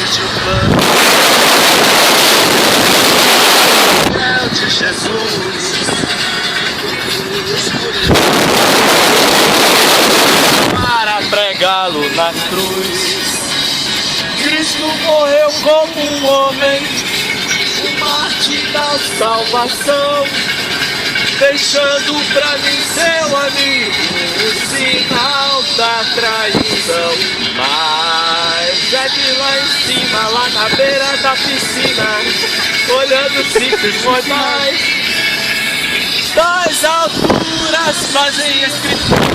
existe o plano de Jesus para pregá-lo na cruz. Cristo morreu como um homem, o mártir da salvação, deixando pra mim, seu amigo, o sinal da traição. Mas é de lá em cima, lá na beira da piscina, olhando simples mortais, das alturas fazem escritura.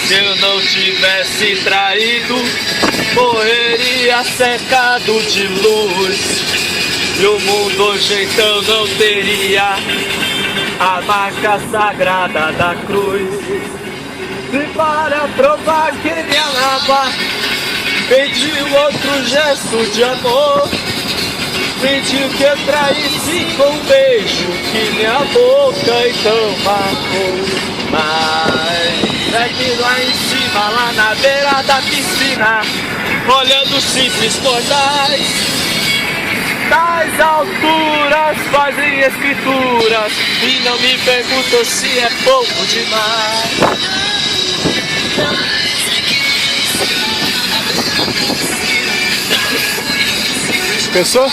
Se eu não tivesse traído, morreria cercado de luz, e o mundo hoje então não teria a marca sagrada da cruz. E para provar que me amava, pediu outro gesto de amor, pediu que eu traísse com um beijo que minha boca então marcou. Mas é que lá em cima, lá na beira da piscina, olhando simples mortais, das alturas fazem escrituras, e não me pergunto se é pouco demais. Pensou?